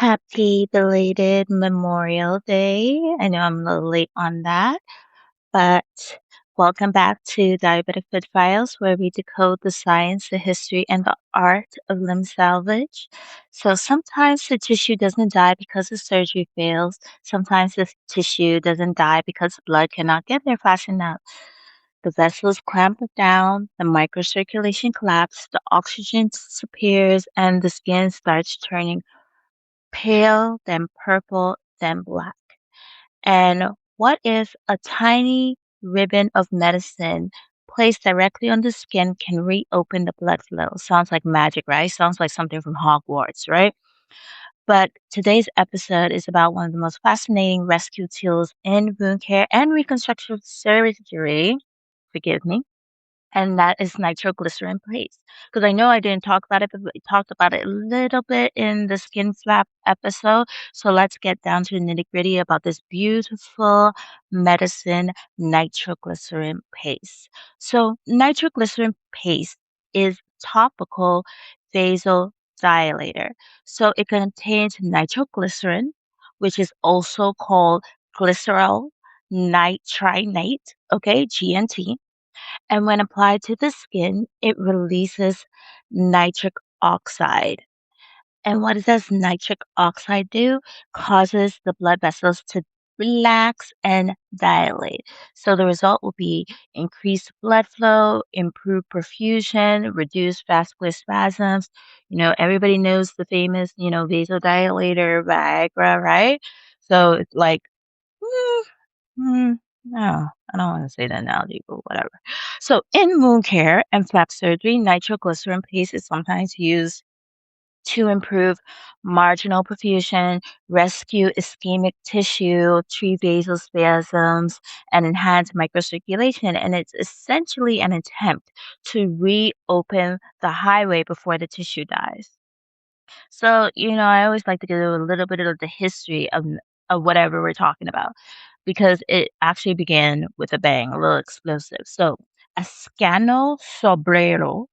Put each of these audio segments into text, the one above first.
Happy belated Memorial Day. I know I'm a little late on that, but welcome back to Diabetic Fit Files, where we decode the science, the history, and the art of limb salvage. So sometimes the tissue doesn't die because the surgery fails. Sometimes the tissue doesn't die because the blood cannot get there fast enough. The vessels clamp down, the microcirculation collapses, the oxygen disappears, and the skin starts turning pale, then purple, then black. And what if a tiny ribbon of medicine placed directly on the skin can reopen the blood flow? Sounds like magic, right? Sounds like something from Hogwarts, right? But today's episode is about one of the most fascinating rescue tools in wound care and reconstructive surgery. Forgive me, and that is nitroglycerin paste. Because I know I didn't talk about it, but we talked about it a little bit in the skin flap episode. So let's get down to the nitty gritty about this beautiful medicine, nitroglycerin paste. So nitroglycerin paste is topical vasodilator. So it contains nitroglycerin, which is also called glycerol nitrinate, okay, GNT, and when applied to the skin, it releases nitric oxide. And what does nitric oxide do? Causes the blood vessels to relax and dilate. So the result will be increased blood flow, improved perfusion, reduced vascular spasms. Everybody knows the famous, vasodilator, Viagra, right? So it's like, mm, no, I don't want to say the analogy, but whatever. So, in wound care and flap surgery, nitroglycerin paste is sometimes used to improve marginal perfusion, rescue ischemic tissue, treat vasospasms, and enhance microcirculation. And it's essentially an attempt to reopen the highway before the tissue dies. So, I always like to give a little bit of the history of whatever we're talking about because it actually began with a bang, a little explosive. So, Ascano Sobrero,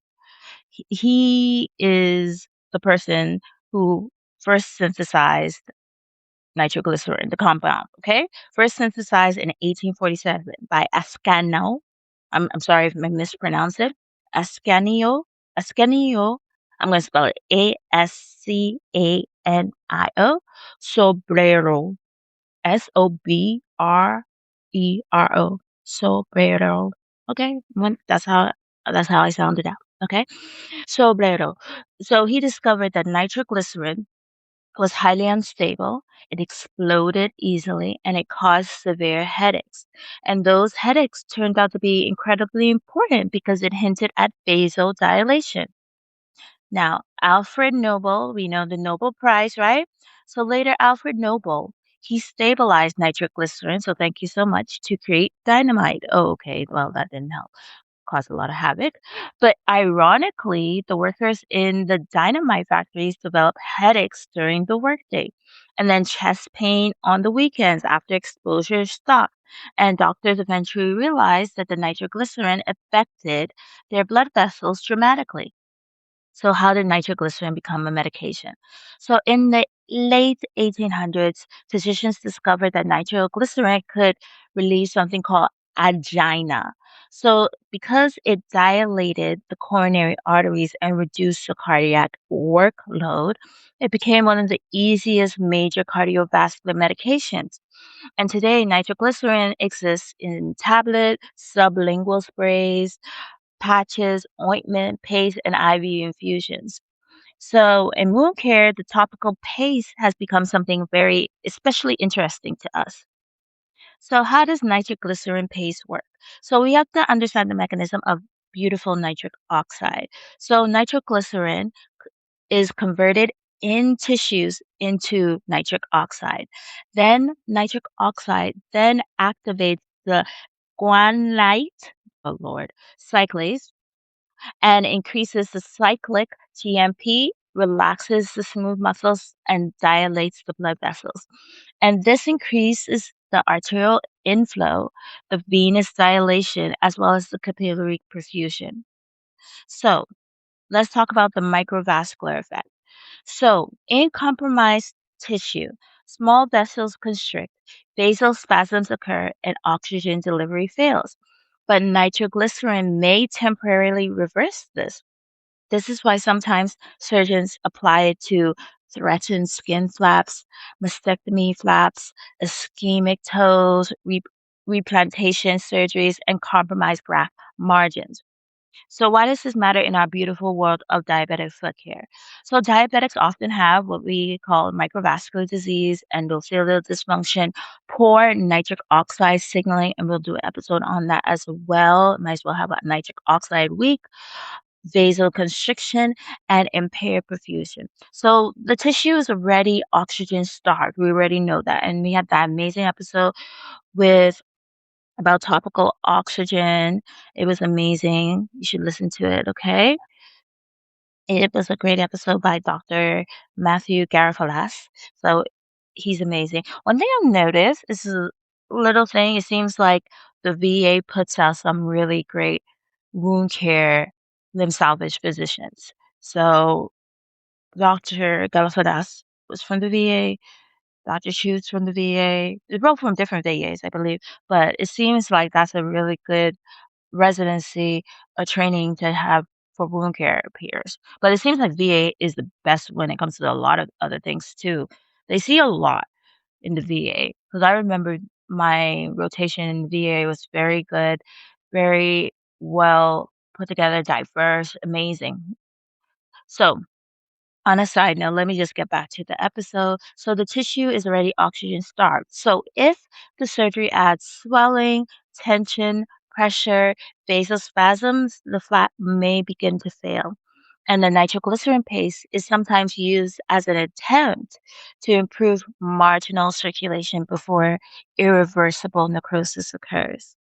he is the person who first synthesized nitroglycerin, the compound, okay? First synthesized in 1847 by Ascano. I'm sorry if I mispronounced it. Ascanio. Ascanio. I'm going to spell it Ascanio. Sobrero. Sobrero. Sobrero. Okay, that's how I sounded out. Okay, Sobrero. So he discovered that nitroglycerin was highly unstable, it exploded easily, and it caused severe headaches. And those headaches turned out to be incredibly important because it hinted at vasodilation. Now, Alfred Nobel, we know the Nobel Prize, right? So later, Alfred Nobel, he stabilized nitroglycerin, so thank you so much, to create dynamite. Oh, okay, well, that didn't help. Caused a lot of havoc. But ironically, the workers in the dynamite factories developed headaches during the workday and then chest pain on the weekends after exposure stopped. And doctors eventually realized that the nitroglycerin affected their blood vessels dramatically. So, how did nitroglycerin become a medication? So, in the late 1800s, physicians discovered that nitroglycerin could relieve something called angina. So, because it dilated the coronary arteries and reduced the cardiac workload, it became one of the easiest major cardiovascular medications. And today, nitroglycerin exists in tablet, sublingual sprays, patches, ointment, paste, and IV infusions. So in wound care, the topical paste has become something very especially interesting to us. So how does nitroglycerin paste work? So we have to understand the mechanism of beautiful nitric oxide. So nitroglycerin is converted in tissues into nitric oxide. Then nitric oxide then activates the guanylate, oh Lord, cyclase and increases the cyclic GMP, relaxes the smooth muscles, and dilates the blood vessels. And this increases the arterial inflow, the venous dilation, as well as the capillary perfusion. So let's talk about the microvascular effect. So in compromised tissue. Small vessels constrict, vasospasms occur, and oxygen delivery fails. But nitroglycerin may temporarily reverse this. This is why sometimes surgeons apply it to threatened skin flaps, mastectomy flaps, ischemic toes, replantation surgeries, and compromised graft margins. So, why does this matter in our beautiful world of diabetic foot care? So, diabetics often have what we call microvascular disease, endothelial dysfunction, poor nitric oxide signaling, and we'll do an episode on that as well. Might as well have a nitric oxide week, vasoconstriction, and impaired perfusion. So, the tissue is already oxygen starved. We already know that. And we had that amazing episode with about topical oxygen. It was amazing. You should listen to it, okay? It was a great episode by Dr. Matthew Garafalas. So he's amazing. One thing I've noticed is a little thing. It seems like the VA puts out some really great wound care limb salvage physicians. So Dr. Garafalas was from the VA. Dr. Chu's from the VA. They're both from different VAs, I believe. But it seems like that's a really good residency or training to have for wound care peers. But it seems like VA is the best when it comes to a lot of other things too. They see a lot in the VA because I remember my rotation in the VA was very good, very well put together, diverse, amazing. So on a side note, let me just get back to the episode. So the tissue is already oxygen starved. So if the surgery adds swelling, tension, pressure, vasospasms, the flap may begin to fail. And the nitroglycerin paste is sometimes used as an attempt to improve marginal circulation before irreversible necrosis occurs.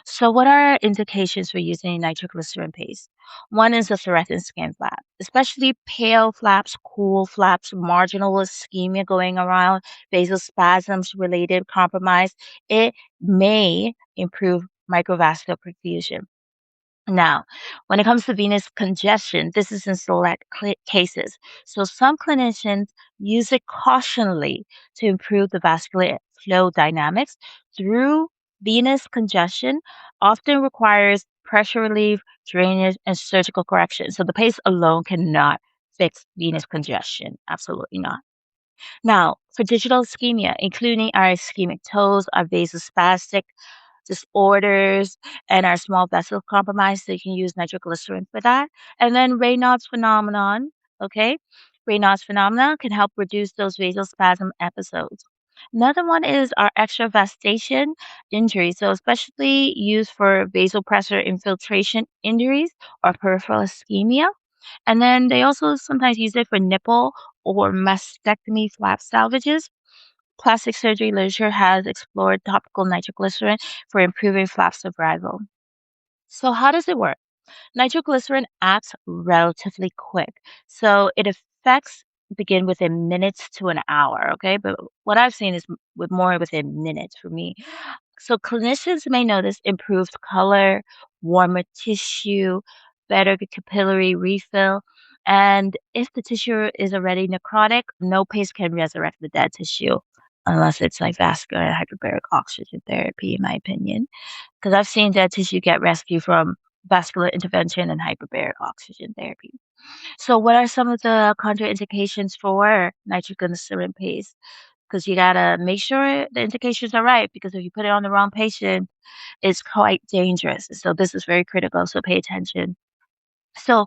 So, what are indications for using nitroglycerin paste? One is a threatened skin flap, especially pale flaps, cool flaps, marginal ischemia going around, vasospasms related compromise. It may improve microvascular perfusion. Now, when it comes to venous congestion, this is in select cases. So, some clinicians use it cautionally to improve the vascular flow dynamics through venous congestion, often requires pressure relief, drainage, and surgical correction. So, the pace alone cannot fix venous congestion. Absolutely not. Now, for digital ischemia, including our ischemic toes, our vasospastic disorders, and our small vessel compromise, so you can use nitroglycerin for that. And then Raynaud's phenomenon, okay? Raynaud's phenomenon can help reduce those vasospasm episodes. Another one is our extravasation injury, so especially used for vasopressor infiltration injuries or peripheral ischemia. And then they also sometimes use it for nipple or mastectomy flap salvages. Plastic surgery literature has explored topical nitroglycerin for improving flap survival. So, how does it work? Nitroglycerin acts relatively quick. So, it effects begin within minutes to an hour, okay? But what I've seen is with more within minutes for me. So, clinicians may notice improved color, warmer tissue, better capillary refill. And if the tissue is already necrotic, no pace can resurrect the dead tissue unless it's like vascular and hyperbaric oxygen therapy, in my opinion. Because I've seen dead tissue get rescued from vascular intervention and hyperbaric oxygen therapy. So, what are some of the contraindications for nitroglycerin paste? Because you gotta make sure the indications are right. Because if you put it on the wrong patient, it's quite dangerous. So, this is very critical. So, pay attention. So,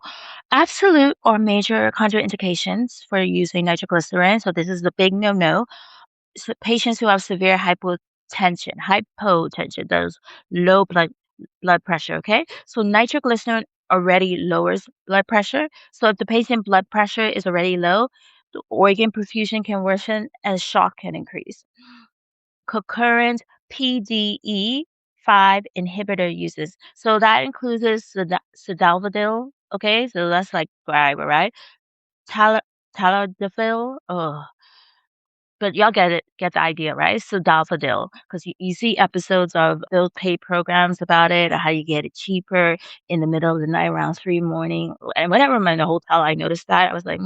absolute or major contraindications for using nitroglycerin. So, this is the big no-no. So patients who have severe hypotension, those low blood pressure, okay? So nitroglycerin already lowers blood pressure. So if the patient blood pressure is already low, the organ perfusion can worsen and shock can increase. Concurrent PDE5 inhibitor uses. So that includes sildenafil, okay? So that's like Viagra, right? Tal- Tadalafil, but y'all get the idea, right? So daffodil, because you see episodes of those paid programs about it, how you get it cheaper in the middle of the night around 3 morning. And whenever I'm in the hotel, I noticed that. I was like,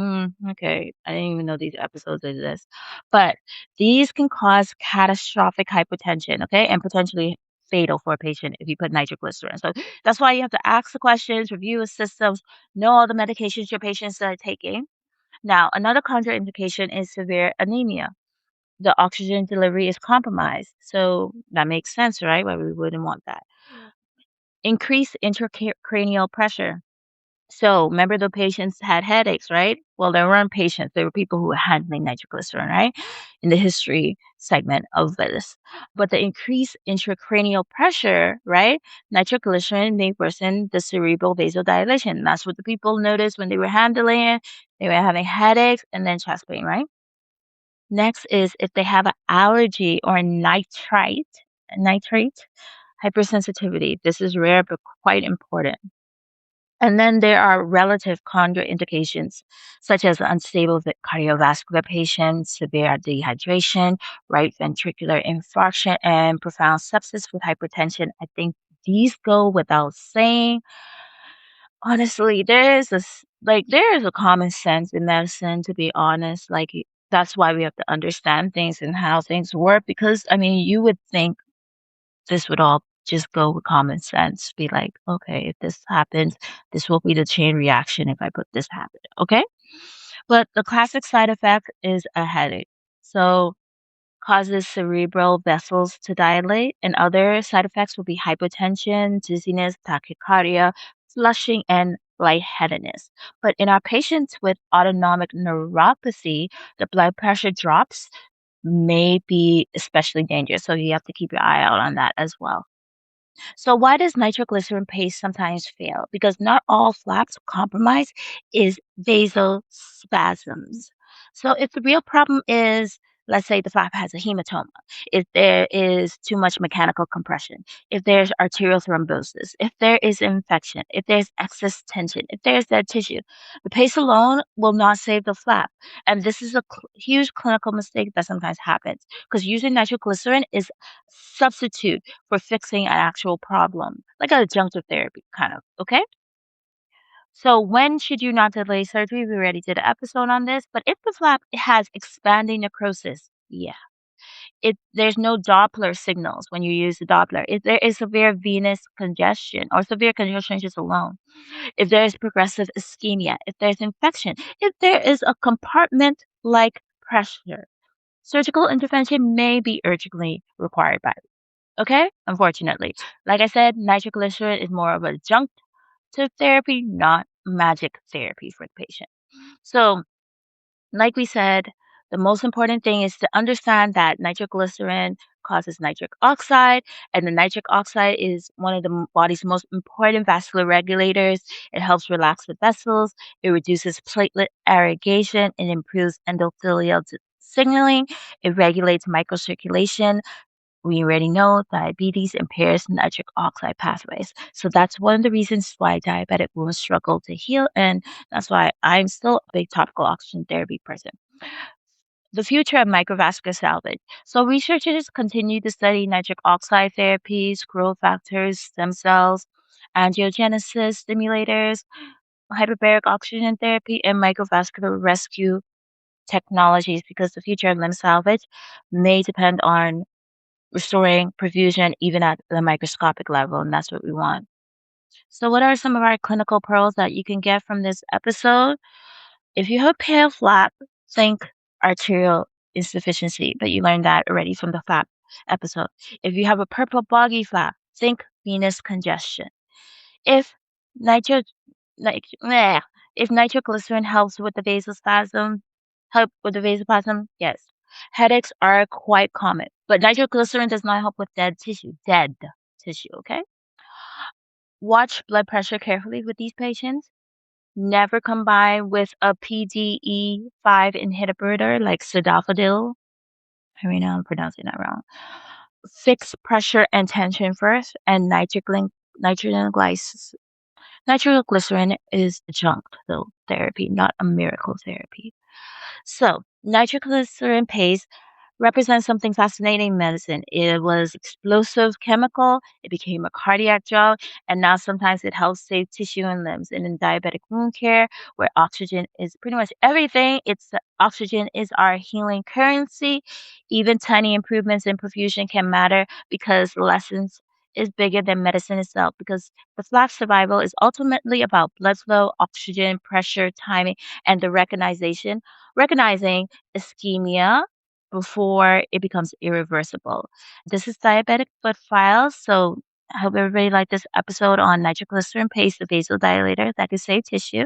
okay, I didn't even know these episodes exist. But these can cause catastrophic hypotension, okay, and potentially fatal for a patient if you put nitroglycerin. So that's why you have to ask the questions, review the systems, know all the medications your patients are taking. Now, another contraindication is severe anemia. The oxygen delivery is compromised. So that makes sense, right? Why we wouldn't want that. Increased intracranial pressure. So remember the patients had headaches, right? Well, they weren't patients. They were people who were handling nitroglycerin, right? In the history segment of this. But the increased intracranial pressure, right? Nitroglycerin may worsen the cerebral vasodilation. That's what the people noticed when they were handling it. They were having headaches and then chest pain, right? Next is if they have an allergy or nitrate hypersensitivity. This is rare but quite important. And then there are relative contraindications, such as unstable cardiovascular patients, severe dehydration, right ventricular infarction, and profound sepsis with hypertension. I think these go without saying. Honestly, there is a common sense in medicine, to be honest. That's why we have to understand things and how things work. Because I mean, you would think this would all just go with common sense. Be like, okay, if this happens, this will be the chain reaction if I put this happen. Okay. But the classic side effect is a headache. So causes cerebral vessels to dilate, and other side effects will be hypotension, dizziness, tachycardia, flushing, and lightheadedness. But in our patients with autonomic neuropathy, the blood pressure drops may be especially dangerous. So you have to keep your eye out on that as well. So why does nitroglycerin paste sometimes fail? Because not all flaps compromise is vasospasms. So if the real problem is, let's say the flap has a hematoma, if there is too much mechanical compression, if there's arterial thrombosis, if there is infection, if there's excess tension, if there's dead tissue, the paste alone will not save the flap. And this is a huge clinical mistake that sometimes happens because using nitroglycerin is substitute for fixing an actual problem, like adjunctive therapy, kind of. Okay. So when should you not delay surgery? We already did an episode on this, but if the flap has expanding necrosis, yeah. If there's no Doppler signals when you use the Doppler, if there is severe venous congestion or severe congestion just alone, if there is progressive ischemia, if there's infection, if there is a compartment like pressure, surgical intervention may be urgently required by. Okay? Unfortunately. Like I said, nitroglycerin is more of a adjunctive therapy, not magic therapy for the patient. So, like we said, the most important thing is to understand that nitroglycerin causes nitric oxide, and the nitric oxide is one of the body's most important vascular regulators. It helps relax the vessels, it reduces platelet aggregation, it improves endothelial signaling, it regulates microcirculation. We already know diabetes impairs nitric oxide pathways. So that's one of the reasons why diabetic women struggle to heal. And that's why I'm still a big topical oxygen therapy person. The future of microvascular salvage. So researchers continue to study nitric oxide therapies, growth factors, stem cells, angiogenesis stimulators, hyperbaric oxygen therapy, and microvascular rescue technologies because the future of limb salvage may depend on restoring perfusion even at the microscopic level, and that's what we want. So, what are some of our clinical pearls that you can get from this episode? If you have pale flap, think arterial insufficiency, but you learned that already from the flap episode. If you have a purple boggy flap, think venous congestion. If nitro, like, meh, if nitroglycerin help with the vasospasm, yes. Headaches are quite common, but nitroglycerin does not help with dead tissue, okay? Watch blood pressure carefully with these patients. Never combine with a PDE5 inhibitor like sildenafil. I mean, I'm pronouncing that wrong. Fix pressure and tension first, and nitroglycerin nitroglycerin is adjunct therapy, not a miracle therapy. So, Nitroglycerin paste represents something fascinating in medicine. It was explosive chemical, it became a cardiac drug, and now sometimes it helps save tissue and limbs. And in diabetic wound care, where oxygen is pretty much everything, oxygen is our healing currency. Even tiny improvements in perfusion can matter because lessons is bigger than medicine itself because the flap survival is ultimately about blood flow, oxygen, pressure, timing, and the recognizing ischemia before it becomes irreversible. This is Diabetic Foot Files. So I hope everybody liked this episode on nitroglycerin paste, the vasodilator that can save tissue.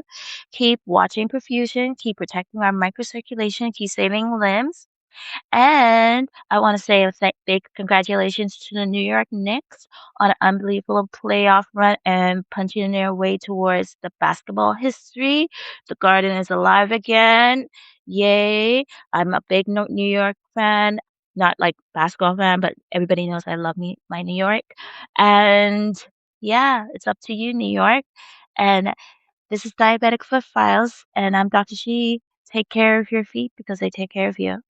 Keep watching perfusion, keep protecting our microcirculation, keep saving limbs. And I want to say a big congratulations to the New York Knicks on an unbelievable playoff run and punching their way towards the basketball history. The Garden is alive again. Yay. I'm a big New York fan. Not like basketball fan, but everybody knows I love my New York. And yeah, it's up to you, New York. And this is Diabetic Foot Files, and I'm Dr. She. Take care of your feet because they take care of you.